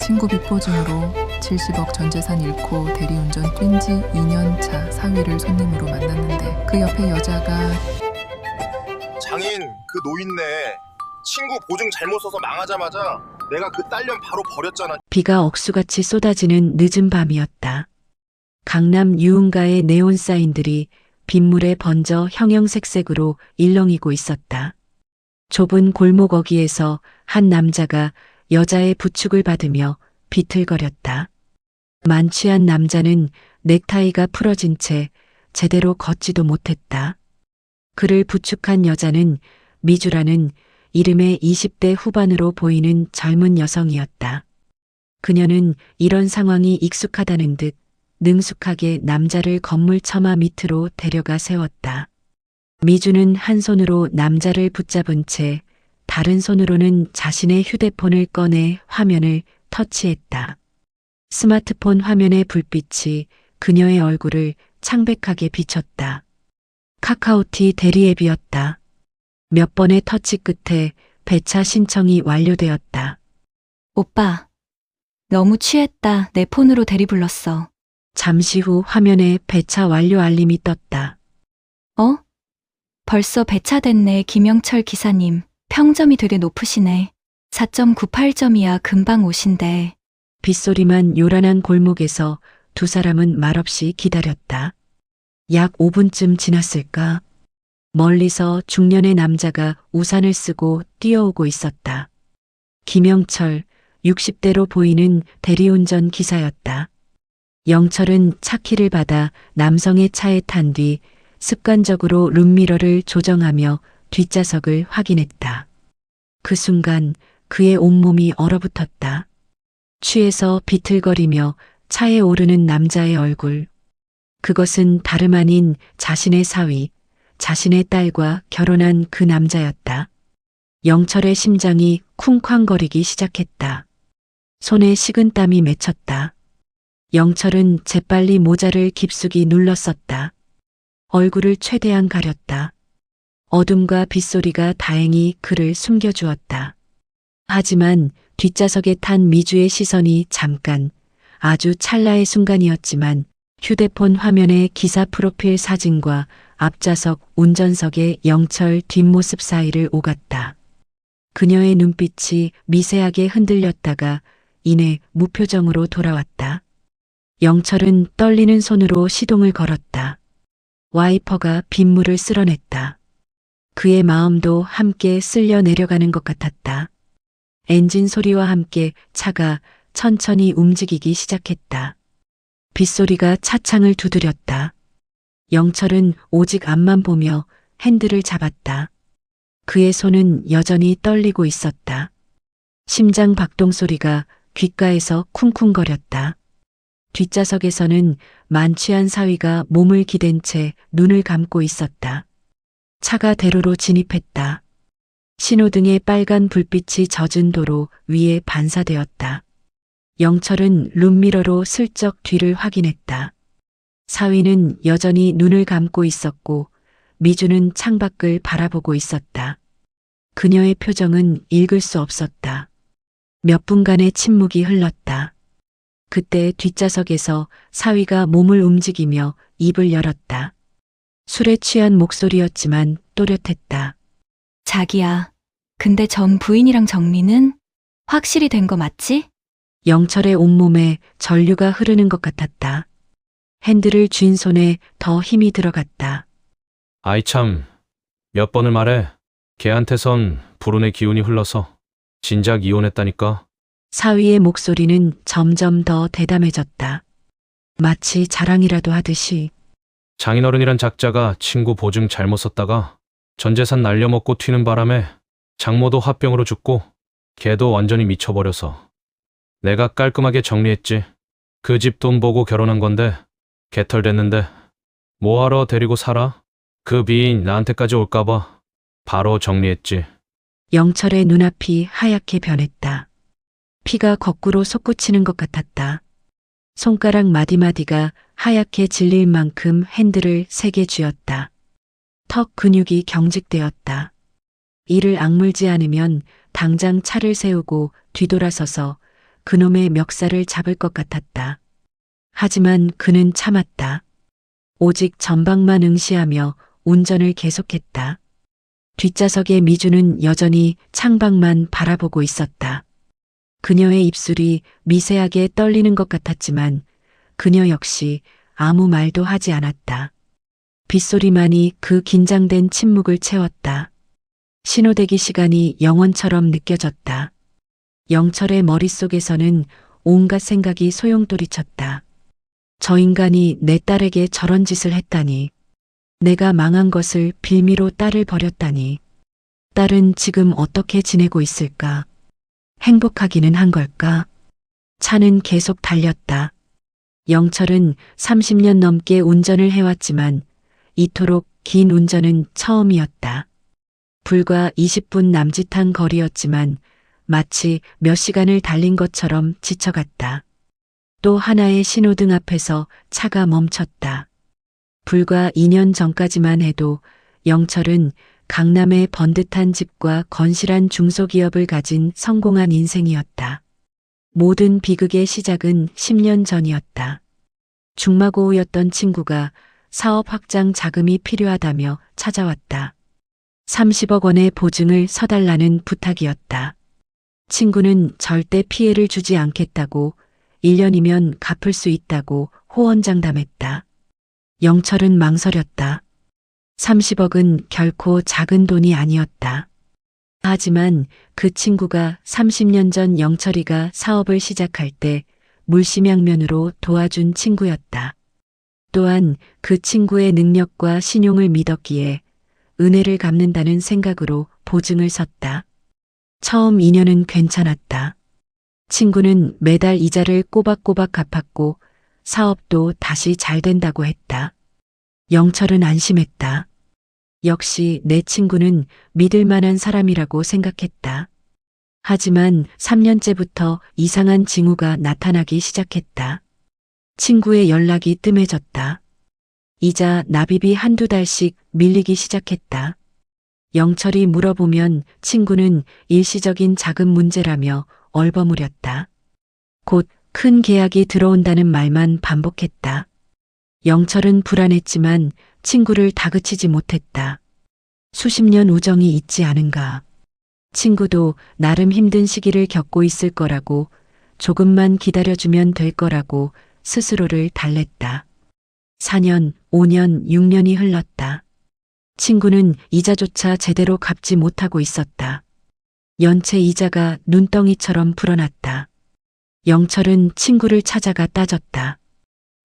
친구 빚보증으로 70억 전 재산 잃고 대리운전 뛴 지 2년차 사위를 손님으로 만났는데 그 옆에 여자가 장인 그 노인네 친구 보증 잘못 써서 망하자마자 내가 그 딸년 바로 버렸잖아. 비가 억수같이 쏟아지는 늦은 밤이었다. 강남 유흥가의 네온 사인들이 빗물에 번져 형형색색으로 일렁이고 있었다. 좁은 골목 어귀에서 한 남자가 여자의 부축을 받으며 비틀거렸다. 만취한 남자는 넥타이가 풀어진 채 제대로 걷지도 못했다. 그를 부축한 여자는 미주라는 이름의 20대 후반으로 보이는 젊은 여성이었다. 그녀는 이런 상황이 익숙하다는 듯 능숙하게 남자를 건물 처마 밑으로 데려가 세웠다. 미주는 한 손으로 남자를 붙잡은 채 다른 손으로는 자신의 휴대폰을 꺼내 화면을 터치했다. 스마트폰 화면의 불빛이 그녀의 얼굴을 창백하게 비쳤다. 카카오티 대리 앱이었다. 몇 번의 터치 끝에 배차 신청이 완료되었다. 오빠, 너무 취했다. 내 폰으로 대리 불렀어. 잠시 후 화면에 배차 완료 알림이 떴다. 어? 벌써 배차됐네. 김영철 기사님. 평점이 되게 높으시네. 4.98점이야. 금방 오신대. 빗소리만 요란한 골목에서 두 사람은 말없이 기다렸다. 약 5분쯤 지났을까? 멀리서 중년의 남자가 우산을 쓰고 뛰어오고 있었다. 김영철, 60대로 보이는 대리운전 기사였다. 영철은 차 키를 받아 남성의 차에 탄 뒤 습관적으로 룸미러를 조정하며 뒷좌석을 확인했다. 그 순간 그의 온몸이 얼어붙었다. 취해서 비틀거리며 차에 오르는 남자의 얼굴. 그것은 다름 아닌 자신의 사위, 자신의 딸과 결혼한 그 남자였다. 영철의 심장이 쿵쾅거리기 시작했다. 손에 식은땀이 맺혔다. 영철은 재빨리 모자를 깊숙이 눌렀었다. 얼굴을 최대한 가렸다. 어둠과 빗소리가 다행히 그를 숨겨주었다. 하지만 뒷좌석에 탄 미주의 시선이 잠깐, 아주 찰나의 순간이었지만 휴대폰 화면의 기사 프로필 사진과 앞좌석 운전석의 영철 뒷모습 사이를 오갔다. 그녀의 눈빛이 미세하게 흔들렸다가 이내 무표정으로 돌아왔다. 영철은 떨리는 손으로 시동을 걸었다. 와이퍼가 빗물을 쓸어냈다. 그의 마음도 함께 쓸려 내려가는 것 같았다. 엔진 소리와 함께 차가 천천히 움직이기 시작했다. 빗소리가 차창을 두드렸다. 영철은 오직 앞만 보며 핸들을 잡았다. 그의 손은 여전히 떨리고 있었다. 심장 박동 소리가 귓가에서 쿵쿵거렸다. 뒷좌석에서는 만취한 사위가 몸을 기댄 채 눈을 감고 있었다. 차가 대로로 진입했다. 신호등의 빨간 불빛이 젖은 도로 위에 반사되었다. 영철은 룸미러로 슬쩍 뒤를 확인했다. 사위는 여전히 눈을 감고 있었고 미주는 창밖을 바라보고 있었다. 그녀의 표정은 읽을 수 없었다. 몇 분간의 침묵이 흘렀다. 그때 뒷좌석에서 사위가 몸을 움직이며 입을 열었다. 술에 취한 목소리였지만 또렷했다. 자기야, 근데 전 부인이랑 정리는? 확실히 된 거 맞지? 영철의 온몸에 전류가 흐르는 것 같았다. 핸들을 쥔 손에 더 힘이 들어갔다. 아이 참, 몇 번을 말해. 걔한테선 불운의 기운이 흘러서 진작 이혼했다니까. 사위의 목소리는 점점 더 대담해졌다. 마치 자랑이라도 하듯이. 장인어른이란 작자가 친구 보증 잘못 썼다가 전 재산 날려먹고 튀는 바람에 장모도 화병으로 죽고 걔도 완전히 미쳐버려서 내가 깔끔하게 정리했지. 그 집 돈 보고 결혼한 건데 개털됐는데 뭐하러 데리고 살아? 그 빚 나한테까지 올까봐 바로 정리했지. 영철의 눈앞이 하얗게 변했다. 피가 거꾸로 솟구치는 것 같았다. 손가락 마디마디가 하얗게 질릴 만큼 핸들을 세게 쥐었다. 턱 근육이 경직되었다. 이를 악물지 않으면 당장 차를 세우고 뒤돌아서서 그놈의 멱살을 잡을 것 같았다. 하지만 그는 참았다. 오직 전방만 응시하며 운전을 계속했다. 뒷좌석의 미주는 여전히 창밖만 바라보고 있었다. 그녀의 입술이 미세하게 떨리는 것 같았지만 그녀 역시 아무 말도 하지 않았다. 빗소리만이 그 긴장된 침묵을 채웠다. 신호대기 시간이 영원처럼 느껴졌다. 영철의 머릿속에서는 온갖 생각이 소용돌이쳤다. 저 인간이 내 딸에게 저런 짓을 했다니. 내가 망한 것을 빌미로 딸을 버렸다니. 딸은 지금 어떻게 지내고 있을까? 행복하기는 한 걸까? 차는 계속 달렸다. 영철은 30년 넘게 운전을 해왔지만 이토록 긴 운전은 처음이었다. 불과 20분 남짓한 거리였지만 마치 몇 시간을 달린 것처럼 지쳐갔다. 또 하나의 신호등 앞에서 차가 멈췄다. 불과 2년 전까지만 해도 영철은 강남의 번듯한 집과 건실한 중소기업을 가진 성공한 인생이었다. 모든 비극의 시작은 10년 전이었다. 중마고우였던 친구가 사업 확장 자금이 필요하다며 찾아왔다. 30억 원의 보증을 서달라는 부탁이었다. 친구는 절대 피해를 주지 않겠다고 1년이면 갚을 수 있다고 호언장담했다. 영철은 망설였다. 30억은 결코 작은 돈이 아니었다. 하지만 그 친구가 30년 전 영철이가 사업을 시작할 때 물심양면으로 도와준 친구였다. 또한 그 친구의 능력과 신용을 믿었기에 은혜를 갚는다는 생각으로 보증을 섰다. 처음 2년은 괜찮았다. 친구는 매달 이자를 꼬박꼬박 갚았고 사업도 다시 잘 된다고 했다. 영철은 안심했다. 역시 내 친구는 믿을 만한 사람이라고 생각했다. 하지만 3년째부터 이상한 징후가 나타나기 시작했다. 친구의 연락이 뜸해졌다. 이자 납입이 한두 달씩 밀리기 시작했다. 영철이 물어보면 친구는 일시적인 자금 문제라며 얼버무렸다. 곧 큰 계약이 들어온다는 말만 반복했다. 영철은 불안했지만 친구를 다그치지 못했다. 수십 년 우정이 있지 않은가. 친구도 나름 힘든 시기를 겪고 있을 거라고, 조금만 기다려주면 될 거라고 스스로를 달랬다. 4년, 5년, 6년이 흘렀다. 친구는 이자조차 제대로 갚지 못하고 있었다. 연체 이자가 눈덩이처럼 불어났다. 영철은 친구를 찾아가 따졌다.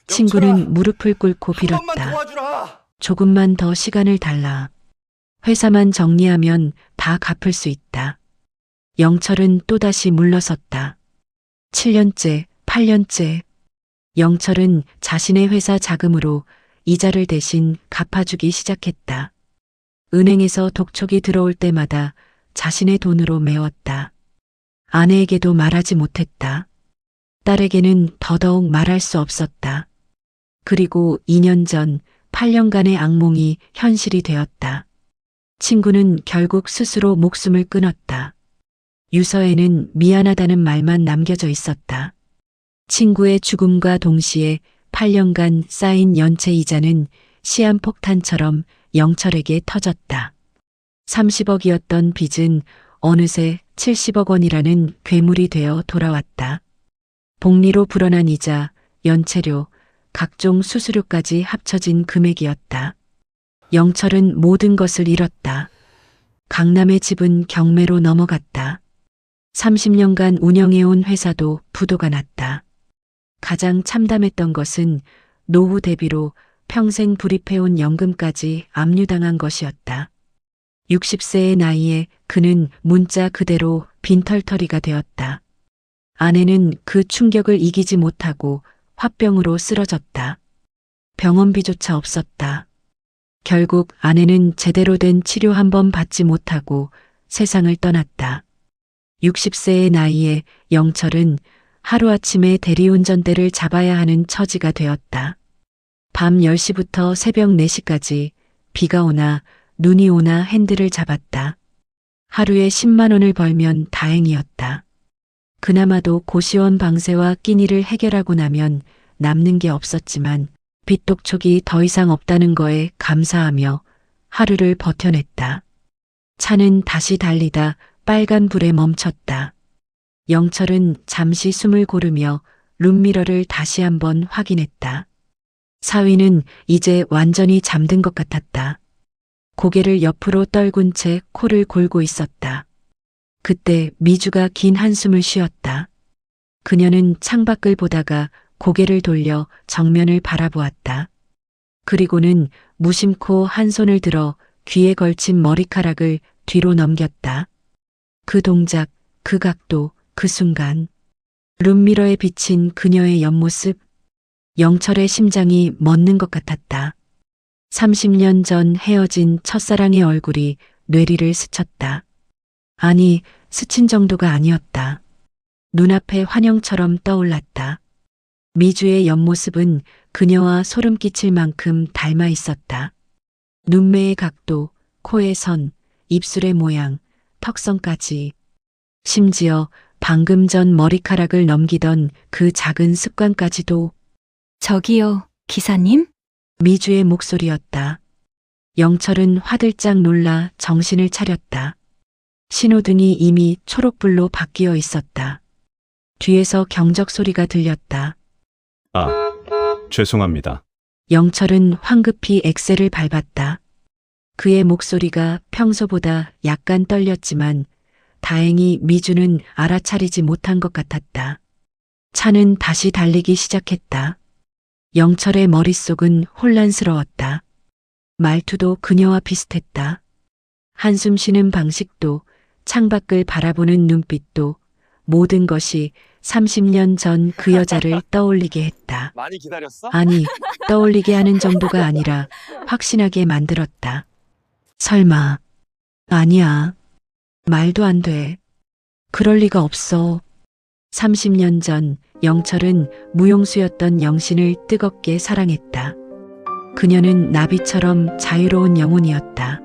친구는 무릎을 꿇고 빌었다. 조금만 더 시간을 달라. 회사만 정리하면 다 갚을 수 있다. 영철은 또다시 물러섰다. 7년째, 8년째. 영철은 자신의 회사 자금으로 이자를 대신 갚아주기 시작했다. 은행에서 독촉이 들어올 때마다 자신의 돈으로 메웠다. 아내에게도 말하지 못했다. 딸에게는 더더욱 말할 수 없었다. 그리고 2년 전 8년간의 악몽이 현실이 되었다. 친구는 결국 스스로 목숨을 끊었다. 유서에는 미안하다는 말만 남겨져 있었다. 친구의 죽음과 동시에 8년간 쌓인 연체 이자는 시한폭탄처럼 영철에게 터졌다. 30억이었던 빚은 어느새 70억 원이라는 괴물이 되어 돌아왔다. 복리로 불어난 이자, 연체료, 각종 수수료까지 합쳐진 금액이었다. 영철은 모든 것을 잃었다. 강남의 집은 경매로 넘어갔다. 30년간 운영해온 회사도 부도가 났다. 가장 참담했던 것은 노후 대비로 평생 불입해온 연금까지 압류당한 것이었다. 60세의 나이에 그는 문자 그대로 빈털터리가 되었다. 아내는 그 충격을 이기지 못하고 화병으로 쓰러졌다. 병원비조차 없었다. 결국 아내는 제대로 된 치료 한 번 받지 못하고 세상을 떠났다. 60세의 나이에 영철은 하루아침에 대리운전대를 잡아야 하는 처지가 되었다. 밤 10시부터 새벽 4시까지 비가 오나 눈이 오나 핸들을 잡았다. 하루에 10만 원을 벌면 다행이었다. 그나마도 고시원 방세와 끼니를 해결하고 나면 남는 게 없었지만 빚독촉이 더 이상 없다는 거에 감사하며 하루를 버텨냈다. 차는 다시 달리다 빨간 불에 멈췄다. 영철은 잠시 숨을 고르며 룸미러를 다시 한번 확인했다. 사위는 이제 완전히 잠든 것 같았다. 고개를 옆으로 떨군 채 코를 골고 있었다. 그때 미주가 긴 한숨을 쉬었다. 그녀는 창밖을 보다가 고개를 돌려 정면을 바라보았다. 그리고는 무심코 한 손을 들어 귀에 걸친 머리카락을 뒤로 넘겼다. 그 동작, 그 각도, 그 순간 룸미러에 비친 그녀의 옆모습, 영철의 심장이 멎는 것 같았다. 30년 전 헤어진 첫사랑의 얼굴이 뇌리를 스쳤다. 아니, 스친 정도가 아니었다. 눈앞에 환영처럼 떠올랐다. 미주의 옆모습은 그녀와 소름 끼칠 만큼 닮아 있었다. 눈매의 각도, 코의 선, 입술의 모양, 턱선까지. 심지어 방금 전 머리카락을 넘기던 그 작은 습관까지도. 저기요, 기사님? 미주의 목소리였다. 영철은 화들짝 놀라 정신을 차렸다. 신호등이 이미 초록불로 바뀌어 있었다. 뒤에서 경적 소리가 들렸다. 아, 죄송합니다. 영철은 황급히 엑셀을 밟았다. 그의 목소리가 평소보다 약간 떨렸지만 다행히 미주는 알아차리지 못한 것 같았다. 차는 다시 달리기 시작했다. 영철의 머릿속은 혼란스러웠다. 말투도 그녀와 비슷했다. 한숨 쉬는 방식도, 창밖을 바라보는 눈빛도, 모든 것이 30년 전 그 여자를 떠올리게 했다. 많이 기다렸어? 아니, 떠올리게 하는 정도가 아니라 확신하게 만들었다. 설마. 아니야. 말도 안 돼. 그럴 리가 없어. 30년 전 영철은 무용수였던 영신을 뜨겁게 사랑했다. 그녀는 나비처럼 자유로운 영혼이었다.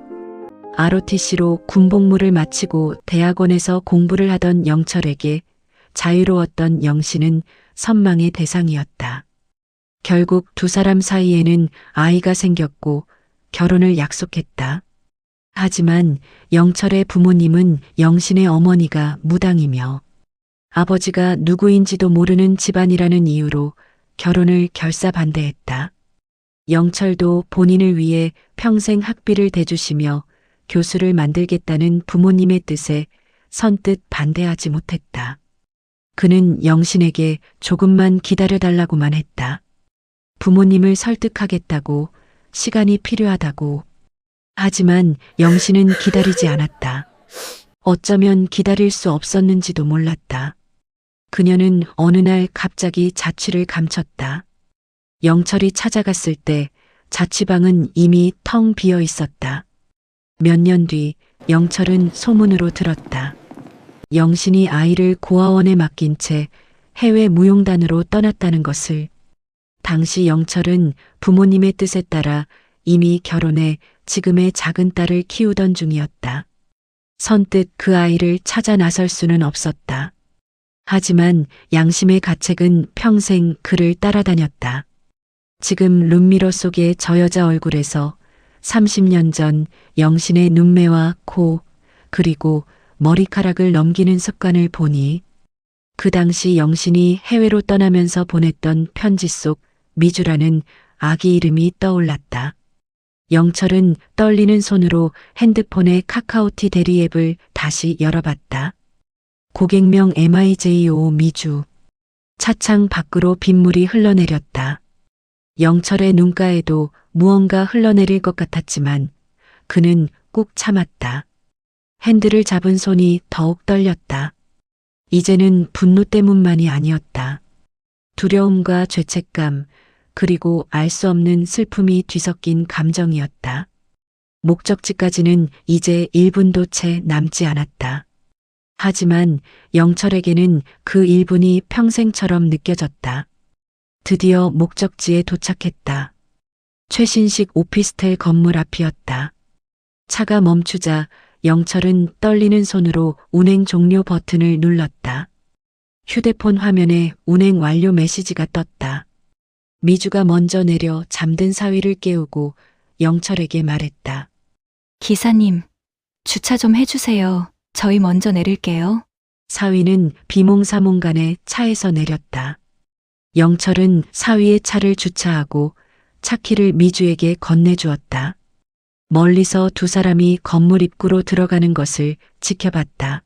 ROTC로 군복무를 마치고 대학원에서 공부를 하던 영철에게 자유로웠던 영신은 선망의 대상이었다. 결국 두 사람 사이에는 아이가 생겼고 결혼을 약속했다. 하지만 영철의 부모님은 영신의 어머니가 무당이며 아버지가 누구인지도 모르는 집안이라는 이유로 결혼을 결사반대했다. 영철도 본인을 위해 평생 학비를 대주시며 교수를 만들겠다는 부모님의 뜻에 선뜻 반대하지 못했다. 그는 영신에게 조금만 기다려달라고만 했다. 부모님을 설득하겠다고, 시간이 필요하다고. 하지만 영신은 기다리지 않았다. 어쩌면 기다릴 수 없었는지도 몰랐다. 그녀는 어느 날 갑자기 자취를 감췄다. 영철이 찾아갔을 때 자취방은 이미 텅 비어 있었다. 몇 년 뒤 영철은 소문으로 들었다. 영신이 아이를 고아원에 맡긴 채 해외 무용단으로 떠났다는 것을. 당시 영철은 부모님의 뜻에 따라 이미 결혼해 지금의 작은 딸을 키우던 중이었다. 선뜻 그 아이를 찾아 나설 수는 없었다. 하지만 양심의 가책은 평생 그를 따라다녔다. 지금 룸미러 속의 저 여자 얼굴에서 30년 전 영신의 눈매와 코, 그리고 머리카락을 넘기는 습관을 보니 그 당시 영신이 해외로 떠나면서 보냈던 편지 속 미주라는 아기 이름이 떠올랐다. 영철은 떨리는 손으로 핸드폰의 카카오티 대리 앱을 다시 열어봤다. 고객명 MIJO 미주. 차창 밖으로 빗물이 흘러내렸다. 영철의 눈가에도 무언가 흘러내릴 것 같았지만 그는 꾹 참았다. 핸들을 잡은 손이 더욱 떨렸다. 이제는 분노 때문만이 아니었다. 두려움과 죄책감, 그리고 알 수 없는 슬픔이 뒤섞인 감정이었다. 목적지까지는 이제 1분도 채 남지 않았다. 하지만 영철에게는 그 1분이 평생처럼 느껴졌다. 드디어 목적지에 도착했다. 최신식 오피스텔 건물 앞이었다. 차가 멈추자 영철은 떨리는 손으로 운행 종료 버튼을 눌렀다. 휴대폰 화면에 운행 완료 메시지가 떴다. 미주가 먼저 내려 잠든 사위를 깨우고 영철에게 말했다. 기사님, 주차 좀 해주세요. 저희 먼저 내릴게요. 사위는 비몽사몽간에 차에서 내렸다. 영철은 사위의 차를 주차하고 차키를 미주에게 건네주었다. 멀리서 두 사람이 건물 입구로 들어가는 것을 지켜봤다.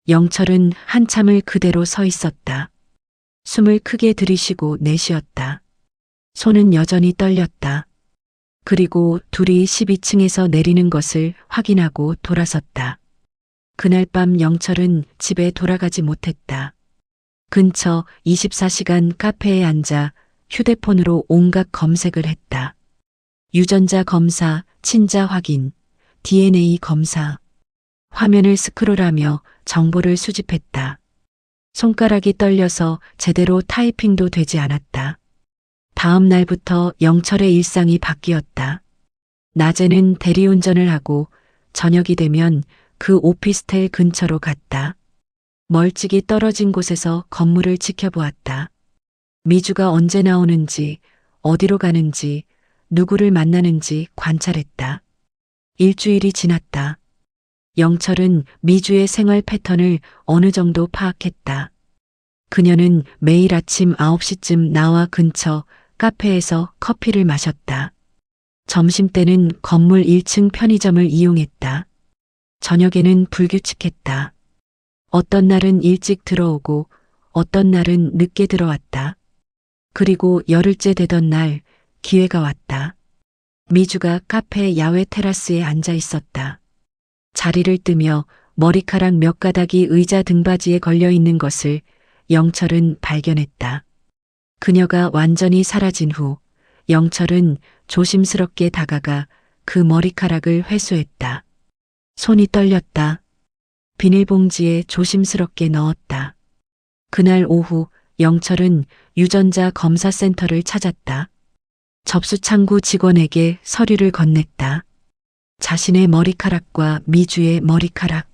영철은 한참을 그대로 서 있었다. 숨을 크게 들이쉬고 내쉬었다. 손은 여전히 떨렸다. 그리고 둘이 12층에서 내리는 것을 확인하고 돌아섰다. 그날 밤 영철은 집에 돌아가지 못했다. 근처 24시간 카페에 앉아 휴대폰으로 온갖 검색을 했다. 유전자 검사, 친자 확인, DNA 검사. 화면을 스크롤하며 정보를 수집했다. 손가락이 떨려서 제대로 타이핑도 되지 않았다. 다음 날부터 영철의 일상이 바뀌었다. 낮에는 대리운전을 하고 저녁이 되면 그 오피스텔 근처로 갔다. 멀찍이 떨어진 곳에서 건물을 지켜보았다. 미주가 언제 나오는지, 어디로 가는지, 누구를 만나는지 관찰했다. 일주일이 지났다. 영철은 미주의 생활 패턴을 어느 정도 파악했다. 그녀는 매일 아침 9시쯤 나와 근처 카페에서 커피를 마셨다. 점심때는 건물 1층 편의점을 이용했다. 저녁에는 불규칙했다. 어떤 날은 일찍 들어오고 어떤 날은 늦게 들어왔다. 그리고 열흘째 되던 날 기회가 왔다. 미주가 카페 야외 테라스에 앉아 있었다. 자리를 뜨며 머리카락 몇 가닥이 의자 등받이에 걸려 있는 것을 영철은 발견했다. 그녀가 완전히 사라진 후 영철은 조심스럽게 다가가 그 머리카락을 회수했다. 손이 떨렸다. 비닐봉지에 조심스럽게 넣었다. 그날 오후 영철은 유전자 검사센터를 찾았다. 접수창구 직원에게 서류를 건넸다. 자신의 머리카락과 미주의 머리카락.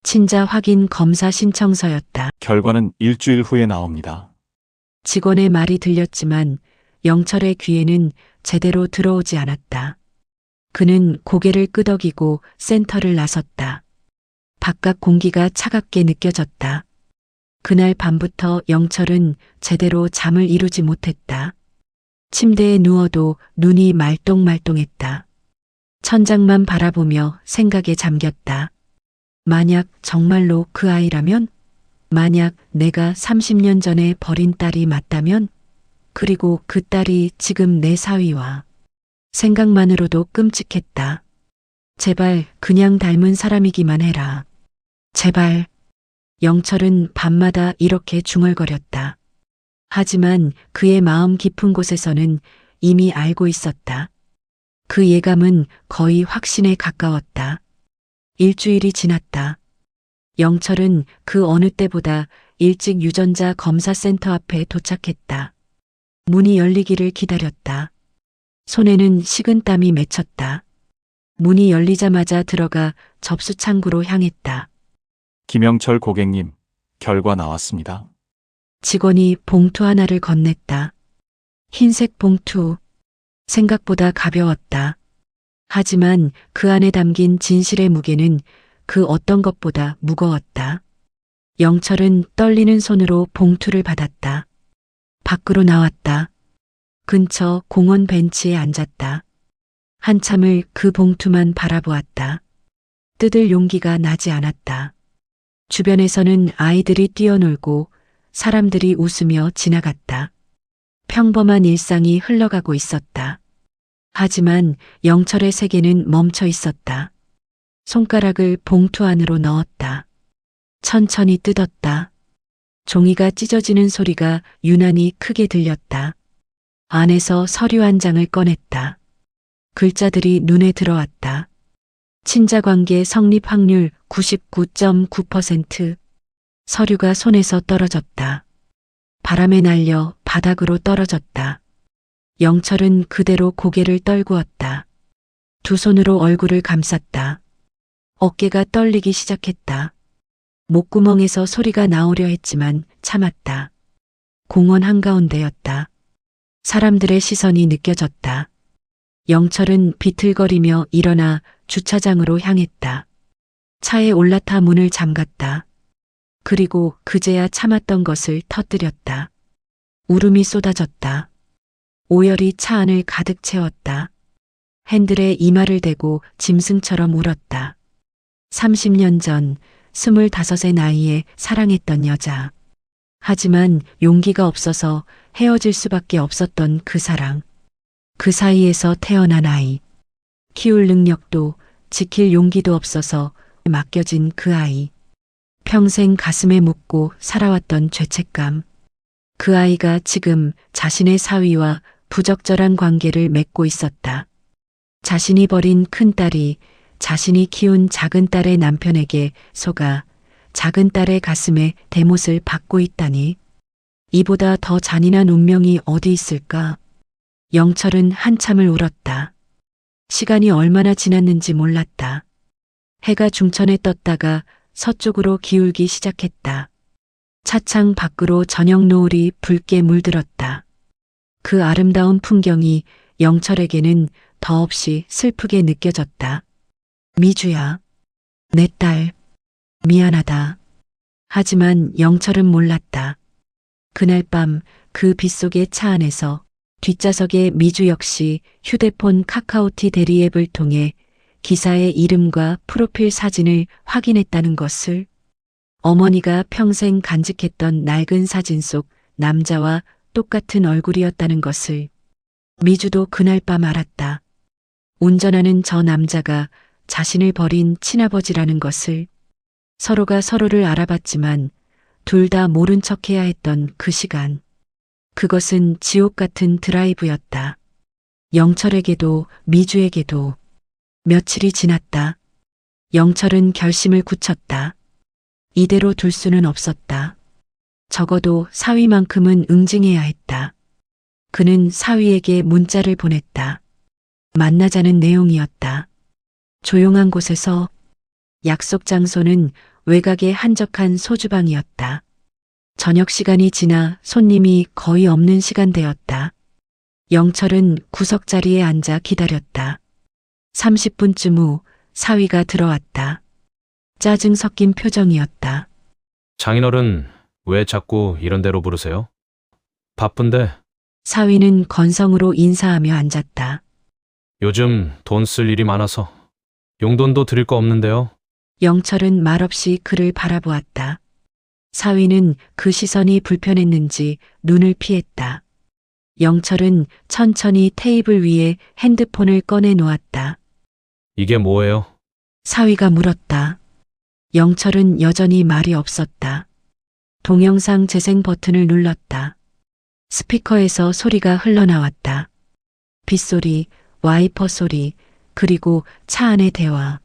친자 확인 검사 신청서였다. 결과는 일주일 후에 나옵니다. 직원의 말이 들렸지만 영철의 귀에는 제대로 들어오지 않았다. 그는 고개를 끄덕이고 센터를 나섰다. 바깥 공기가 차갑게 느껴졌다. 그날 밤부터 영철은 제대로 잠을 이루지 못했다. 침대에 누워도 눈이 말똥말똥했다. 천장만 바라보며 생각에 잠겼다. 만약 정말로 그 아이라면? 만약 내가 30년 전에 버린 딸이 맞다면? 그리고 그 딸이 지금 내 사위와. 생각만으로도 끔찍했다. 제발 그냥 닮은 사람이기만 해라. 제발. 영철은 밤마다 이렇게 중얼거렸다. 하지만 그의 마음 깊은 곳에서는 이미 알고 있었다. 그 예감은 거의 확신에 가까웠다. 일주일이 지났다. 영철은 그 어느 때보다 일찍 유전자 검사센터 앞에 도착했다. 문이 열리기를 기다렸다. 손에는 식은땀이 맺혔다. 문이 열리자마자 들어가 접수창구로 향했다. 김영철 고객님, 결과 나왔습니다. 직원이 봉투 하나를 건넸다. 흰색 봉투. 생각보다 가벼웠다. 하지만 그 안에 담긴 진실의 무게는 그 어떤 것보다 무거웠다. 영철은 떨리는 손으로 봉투를 받았다. 밖으로 나왔다. 근처 공원 벤치에 앉았다. 한참을 그 봉투만 바라보았다. 뜯을 용기가 나지 않았다. 주변에서는 아이들이 뛰어놀고 사람들이 웃으며 지나갔다. 평범한 일상이 흘러가고 있었다. 하지만 영철의 세계는 멈춰 있었다. 손가락을 봉투 안으로 넣었다. 천천히 뜯었다. 종이가 찢어지는 소리가 유난히 크게 들렸다. 안에서 서류 한 장을 꺼냈다. 글자들이 눈에 들어왔다. 친자관계 성립 확률 99.9%. 서류가 손에서 떨어졌다. 바람에 날려 바닥으로 떨어졌다. 영철은 그대로 고개를 떨구었다. 두 손으로 얼굴을 감쌌다. 어깨가 떨리기 시작했다. 목구멍에서 소리가 나오려 했지만 참았다. 공원 한가운데였다. 사람들의 시선이 느껴졌다. 영철은 비틀거리며 일어나 주차장으로 향했다. 차에 올라타 문을 잠갔다. 그리고 그제야 참았던 것을 터뜨렸다. 울음이 쏟아졌다. 오열이 차 안을 가득 채웠다. 핸들에 이마를 대고 짐승처럼 울었다. 30년 전 25의 나이에 사랑했던 여자. 하지만 용기가 없어서 헤어질 수밖에 없었던 그 사랑. 그 사이에서 태어난 아이. 키울 능력도 지킬 용기도 없어서 맡겨진 그 아이. 평생 가슴에 묻고 살아왔던 죄책감. 그 아이가 지금 자신의 사위와 부적절한 관계를 맺고 있었다. 자신이 버린 큰딸이 자신이 키운 작은 딸의 남편에게 속아 작은 딸의 가슴에 대못을 받고 있다니. 이보다 더 잔인한 운명이 어디 있을까? 영철은 한참을 울었다. 시간이 얼마나 지났는지 몰랐다. 해가 중천에 떴다가 서쪽으로 기울기 시작했다. 차창 밖으로 저녁 노을이 붉게 물들었다. 그 아름다운 풍경이 영철에게는 더없이 슬프게 느껴졌다. 미주야, 내 딸, 미안하다. 하지만 영철은 몰랐다. 그날 밤 그 빗속의 차 안에서 뒷좌석의 미주 역시 휴대폰 카카오티 대리 앱을 통해 기사의 이름과 프로필 사진을 확인했다는 것을, 어머니가 평생 간직했던 낡은 사진 속 남자와 똑같은 얼굴이었다는 것을 미주도 그날 밤 알았다. 운전하는 저 남자가 자신을 버린 친아버지라는 것을. 서로가 서로를 알아봤지만 둘 다 모른 척해야 했던 그 시간. 그것은 지옥 같은 드라이브였다. 영철에게도 미주에게도. 며칠이 지났다. 영철은 결심을 굳혔다. 이대로 둘 수는 없었다. 적어도 사위만큼은 응징해야 했다. 그는 사위에게 문자를 보냈다. 만나자는 내용이었다. 조용한 곳에서. 약속 장소는 외곽의 한적한 소주방이었다. 저녁 시간이 지나 손님이 거의 없는 시간대였다. 영철은 구석자리에 앉아 기다렸다. 30분쯤 후 사위가 들어왔다. 짜증 섞인 표정이었다. 장인어른, 왜 자꾸 이런 데로 부르세요? 바쁜데. 사위는 건성으로 인사하며 앉았다. 요즘 돈 쓸 일이 많아서 용돈도 드릴 거 없는데요. 영철은 말없이 그를 바라보았다. 사위는 그 시선이 불편했는지 눈을 피했다. 영철은 천천히 테이블 위에 핸드폰을 꺼내 놓았다. 이게 뭐예요? 사위가 물었다. 영철은 여전히 말이 없었다. 동영상 재생 버튼을 눌렀다. 스피커에서 소리가 흘러나왔다. 빗소리, 와이퍼 소리, 그리고 차 안의 대화.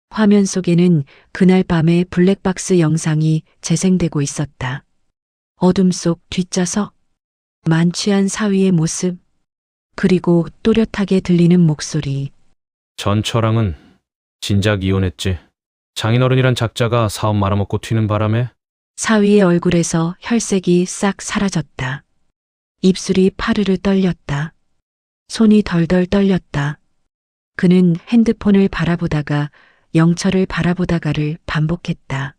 화면 속에는 그날 밤의 블랙박스 영상이 재생되고 있었다. 어둠 속 뒷좌석, 만취한 사위의 모습, 그리고 또렷하게 들리는 목소리. 전처랑은 진작 이혼했지. 장인어른이란 작자가 사업 말아먹고 튀는 바람에. 사위의 얼굴에서 혈색이 싹 사라졌다. 입술이 파르르 떨렸다. 손이 덜덜 떨렸다. 그는 핸드폰을 바라보다가 영철을 바라보다가를 반복했다.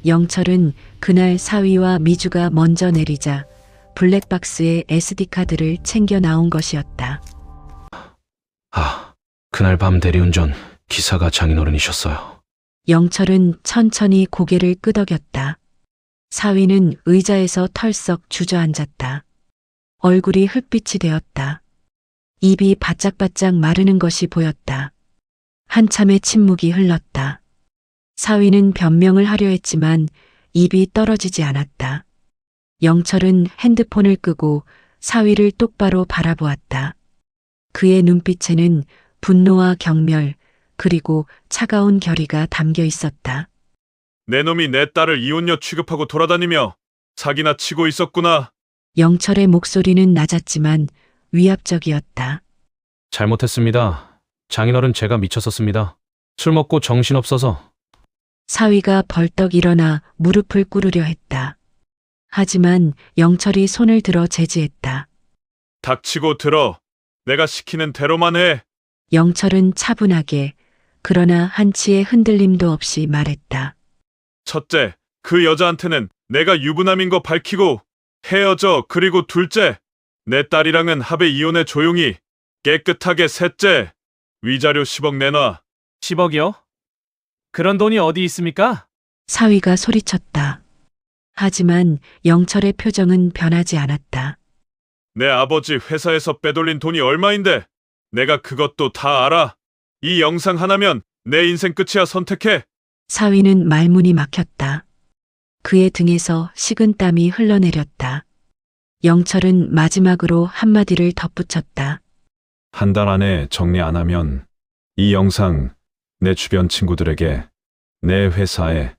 영철은 그날 사위와 미주가 먼저 내리자 블랙박스에 SD카드를 챙겨 나온 것이었다. 그날 밤 대리운전 기사가 장인어른이셨어요. 영철은 천천히 고개를 끄덕였다. 사위는 의자에서 털썩 주저앉았다. 얼굴이 흙빛이 되었다. 입이 바짝바짝 마르는 것이 보였다. 한참의 침묵이 흘렀다. 사위는 변명을 하려 했지만 입이 떨어지지 않았다. 영철은 핸드폰을 끄고 사위를 똑바로 바라보았다. 그의 눈빛에는 분노와 경멸, 그리고 차가운 결의가 담겨 있었다. 내 놈이 내 딸을 이혼녀 취급하고 돌아다니며 사기나 치고 있었구나. 영철의 목소리는 낮았지만 위압적이었다. 잘못했습니다. 장인어른, 제가 미쳤었습니다. 술 먹고 정신없어서. 사위가 벌떡 일어나 무릎을 꿇으려 했다. 하지만 영철이 손을 들어 제지했다. 닥치고 들어. 내가 시키는 대로만 해. 영철은 차분하게 그러나 한치의 흔들림도 없이 말했다. 첫째, 그 여자한테는 내가 유부남인 거 밝히고 헤어져. 그리고 둘째, 내 딸이랑은 합의 이혼해 조용히. 깨끗하게. 셋째, 위자료 10억 내놔. 10억이요? 그런 돈이 어디 있습니까? 사위가 소리쳤다. 하지만 영철의 표정은 변하지 않았다. 내 아버지 회사에서 빼돌린 돈이 얼마인데 내가 그것도 다 알아. 이 영상 하나면 내 인생 끝이야. 선택해. 사위는 말문이 막혔다. 그의 등에서 식은땀이 흘러내렸다. 영철은 마지막으로 한마디를 덧붙였다. 한 달 안에 정리 안 하면 이 영상 내 주변 친구들에게, 내 회사에,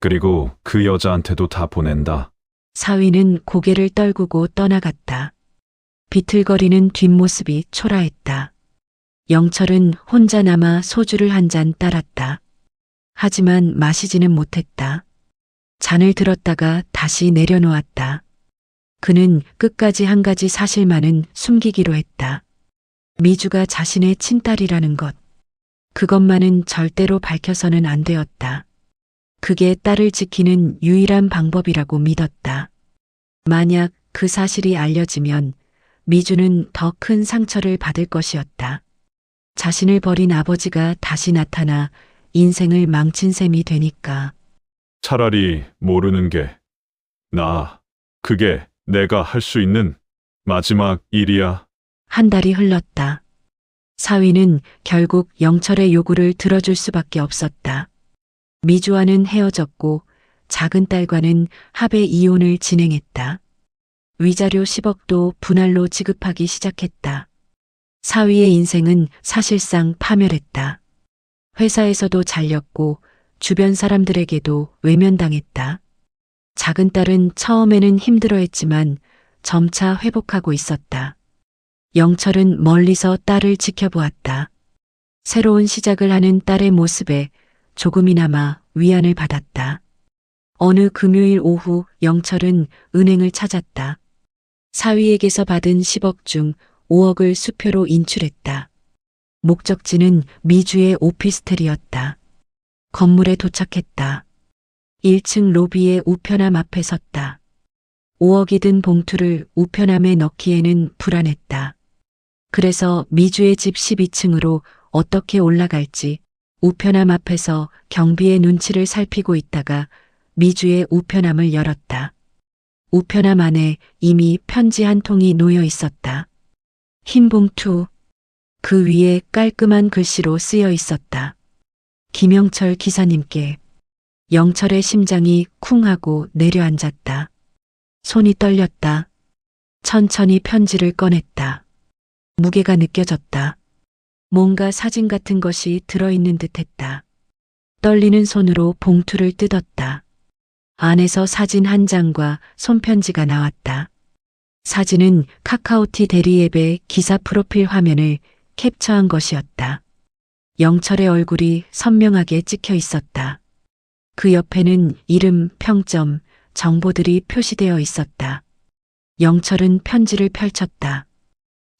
그리고 그 여자한테도 다 보낸다. 사위는 고개를 떨구고 떠나갔다. 비틀거리는 뒷모습이 초라했다. 영철은 혼자 남아 소주를 한 잔 따랐다. 하지만 마시지는 못했다. 잔을 들었다가 다시 내려놓았다. 그는 끝까지 한 가지 사실만은 숨기기로 했다. 미주가 자신의 친딸이라는 것. 그것만은 절대로 밝혀서는 안 되었다. 그게 딸을 지키는 유일한 방법이라고 믿었다. 만약 그 사실이 알려지면 미주는 더 큰 상처를 받을 것이었다. 자신을 버린 아버지가 다시 나타나 인생을 망친 셈이 되니까. 차라리 모르는 게 나아. 그게 내가 할 수 있는 마지막 일이야. 한 달이 흘렀다. 사위는 결국 영철의 요구를 들어줄 수밖에 없었다. 미주와는 헤어졌고 작은 딸과는 합의 이혼을 진행했다. 위자료 10억도 분할로 지급하기 시작했다. 사위의 인생은 사실상 파멸했다. 회사에서도 잘렸고 주변 사람들에게도 외면당했다. 작은 딸은 처음에는 힘들어했지만 점차 회복하고 있었다. 영철은 멀리서 딸을 지켜보았다. 새로운 시작을 하는 딸의 모습에 조금이나마 위안을 받았다. 어느 금요일 오후 영철은 은행을 찾았다. 사위에게서 받은 10억 중 5억을 수표로 인출했다. 목적지는 미주의 오피스텔이었다. 건물에 도착했다. 1층 로비의 우편함 앞에 섰다. 5억이 든 봉투를 우편함에 넣기에는 불안했다. 그래서 미주의 집 12층으로 어떻게 올라갈지 우편함 앞에서 경비의 눈치를 살피고 있다가 미주의 우편함을 열었다. 우편함 안에 이미 편지 한 통이 놓여 있었다. 흰 봉투, 그 위에 깔끔한 글씨로 쓰여 있었다. 김영철 기사님께. 영철의 심장이 쿵 하고 내려앉았다. 손이 떨렸다. 천천히 편지를 꺼냈다. 무게가 느껴졌다. 뭔가 사진 같은 것이 들어있는 듯했다. 떨리는 손으로 봉투를 뜯었다. 안에서 사진 한 장과 손편지가 나왔다. 사진은 카카오티 대리앱의 기사 프로필 화면을 캡처한 것이었다. 영철의 얼굴이 선명하게 찍혀 있었다. 그 옆에는 이름, 평점, 정보들이 표시되어 있었다. 영철은 편지를 펼쳤다.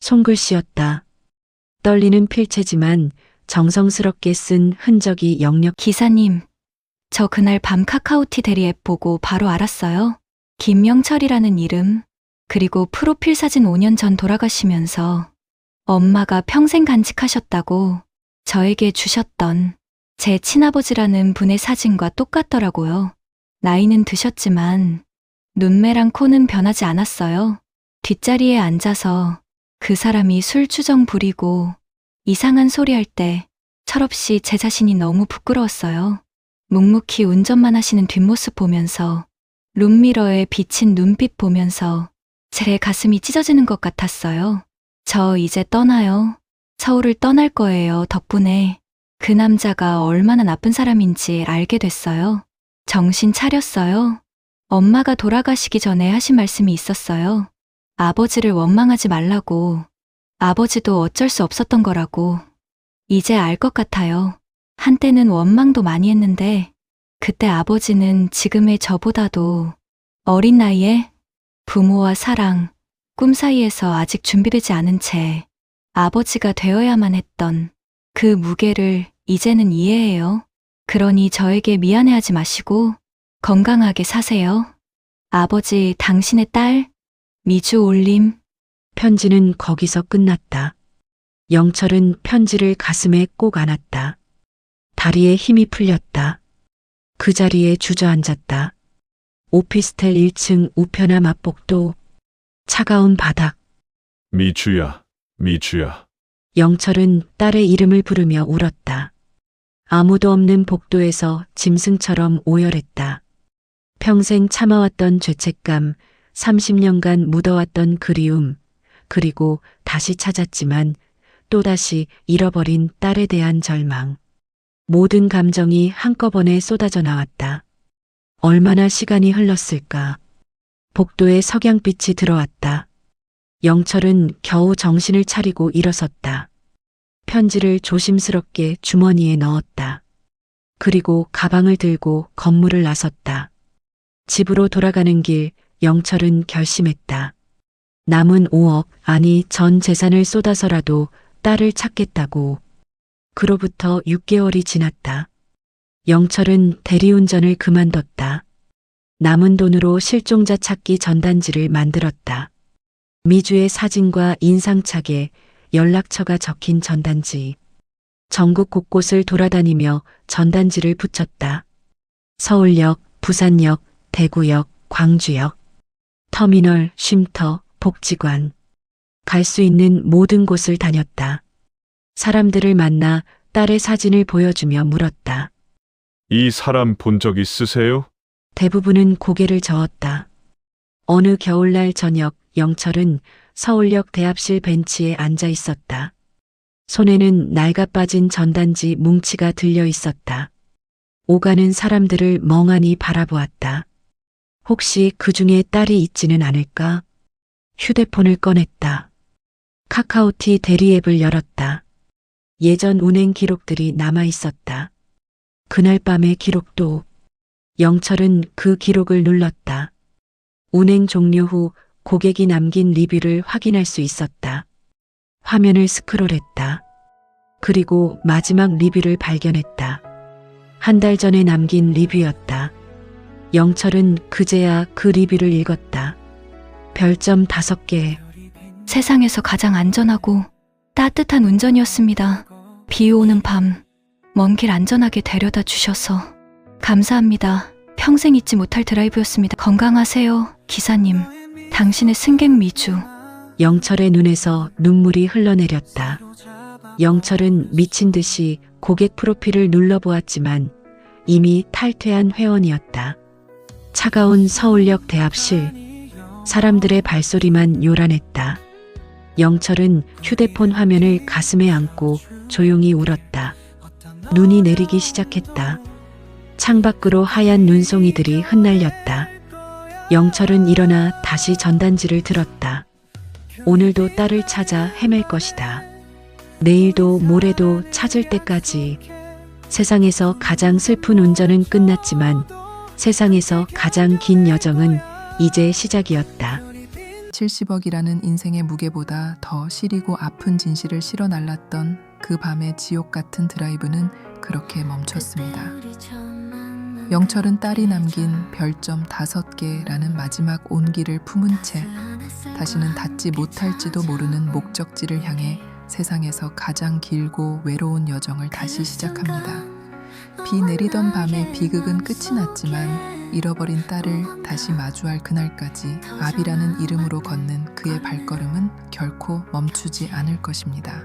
손글씨였다. 떨리는 필체지만 정성스럽게 쓴 흔적이 역력. 기사님, 저 그날 밤 카카오티 대리 앱 보고 바로 알았어요. 김명철이라는 이름, 그리고 프로필 사진 5년 전 돌아가시면서 엄마가 평생 간직하셨다고 저에게 주셨던 제 친아버지라는 분의 사진과 똑같더라고요. 나이는 드셨지만 눈매랑 코는 변하지 않았어요. 뒷자리에 앉아서 그 사람이 술주정 부리고 이상한 소리 할 때 철없이 제 자신이 너무 부끄러웠어요. 묵묵히 운전만 하시는 뒷모습 보면서 룸미러에 비친 눈빛 보면서 제 가슴이 찢어지는 것 같았어요. 저 이제 떠나요. 서울을 떠날 거예요. 덕분에 그 남자가 얼마나 나쁜 사람인지 알게 됐어요. 정신 차렸어요. 엄마가 돌아가시기 전에 하신 말씀이 있었어요. 아버지를 원망하지 말라고. 아버지도 어쩔 수 없었던 거라고. 이제 알 것 같아요. 한때는 원망도 많이 했는데 그때 아버지는 지금의 저보다도 어린 나이에 부모와 사랑, 꿈 사이에서 아직 준비되지 않은 채 아버지가 되어야만 했던 그 무게를 이제는 이해해요. 그러니 저에게 미안해하지 마시고 건강하게 사세요. 아버지, 당신의 딸, 미주 올림. 편지는 거기서 끝났다. 영철은 편지를 가슴에 꼭 안았다. 다리에 힘이 풀렸다. 그 자리에 주저앉았다. 오피스텔 1층 우편함 앞복도, 차가운 바닥. 미주야, 미주야. 영철은 딸의 이름을 부르며 울었다. 아무도 없는 복도에서 짐승처럼 오열했다. 평생 참아왔던 죄책감, 30년간 묻어왔던 그리움, 그리고 다시 찾았지만 또다시 잃어버린 딸에 대한 절망. 모든 감정이 한꺼번에 쏟아져 나왔다. 얼마나 시간이 흘렀을까. 복도에 석양빛이 들어왔다. 영철은 겨우 정신을 차리고 일어섰다. 편지를 조심스럽게 주머니에 넣었다. 그리고 가방을 들고 건물을 나섰다. 집으로 돌아가는 길, 영철은 결심했다. 남은 5억, 아니 전 재산을 쏟아서라도 딸을 찾겠다고. 그로부터 6개월이 지났다. 영철은 대리운전을 그만뒀다. 남은 돈으로 실종자 찾기 전단지를 만들었다. 미주의 사진과 인상착에 연락처가 적힌 전단지. 전국 곳곳을 돌아다니며 전단지를 붙였다. 서울역, 부산역, 대구역, 광주역, 터미널, 쉼터, 복지관. 갈 수 있는 모든 곳을 다녔다. 사람들을 만나 딸의 사진을 보여주며 물었다. 이 사람 본 적 있으세요? 대부분은 고개를 저었다. 어느 겨울날 저녁, 영철은 서울역 대합실 벤치에 앉아 있었다. 손에는 낡아빠진 전단지 뭉치가 들려 있었다. 오가는 사람들을 멍하니 바라보았다. 혹시 그 중에 딸이 있지는 않을까? 휴대폰을 꺼냈다. 카카오티 대리 앱을 열었다. 예전 운행 기록들이 남아 있었다. 그날 밤의 기록도. 영철은 그 기록을 눌렀다. 운행 종료 후 고객이 남긴 리뷰를 확인할 수 있었다. 화면을 스크롤했다. 그리고 마지막 리뷰를 발견했다. 한 달 전에 남긴 리뷰였다. 영철은 그제야 그 리뷰를 읽었다. 별점 5개. 세상에서 가장 안전하고 따뜻한 운전이었습니다. 비 오는 밤, 먼 길 안전하게 데려다 주셔서 감사합니다. 평생 잊지 못할 드라이브였습니다. 건강하세요, 기사님. 당신의 승객 미주. 영철의 눈에서 눈물이 흘러내렸다. 영철은 미친 듯이 고객 프로필을 눌러보았지만 이미 탈퇴한 회원이었다. 차가운 서울역 대합실. 사람들의 발소리만 요란했다. 영철은 휴대폰 화면을 가슴에 안고 조용히 울었다. 눈이 내리기 시작했다. 창밖으로 하얀 눈송이들이 흩날렸다. 영철은 일어나 다시 전단지를 들었다. 오늘도 딸을 찾아 헤맬 것이다. 내일도 모레도 찾을 때까지. 세상에서 가장 슬픈 운전은 끝났지만 세상에서 가장 긴 여정은 이제 시작이었다. 70억이라는 인생의 무게보다 더 시리고 아픈 진실을 실어 날랐던 그 밤의 지옥 같은 드라이브는 그렇게 멈췄습니다. 영철은 딸이 남긴 별점 5개라는 마지막 온기를 품은 채 다시는 닿지 못할지도 모르는 목적지를 향해 세상에서 가장 길고 외로운 여정을 다시 시작합니다. 비 내리던 밤에 비극은 끝이 났지만 잃어버린 딸을 다시 마주할 그날까지 아비라는 이름으로 걷는 그의 발걸음은 결코 멈추지 않을 것입니다.